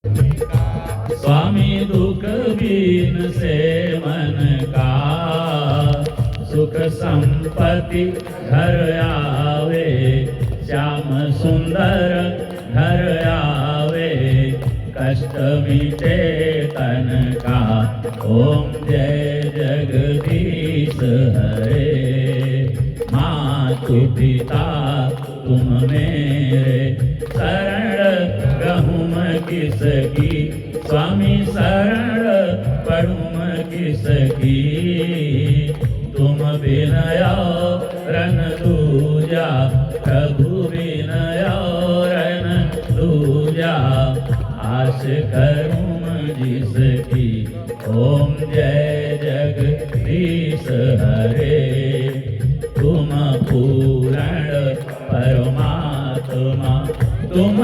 स्वामी दुख बीन से मन का सुख संपत्ति घर आवे, श्याम सुंदर घर आवे, कष्ट मिटे तन का। ओम जय जगदीश हरे। मातु पिता तुम मेरे, शरण रहूं मैं किसकी, स्वामी शरण पढ़ूं मैं किसकी। तुम बिनया रन दूजा, प्रभु बिनया रन दूजा, आश करूं मैं जिसकी। ओम जय जगदीश हरे। तुम पूर्ण परमात्मा, तुम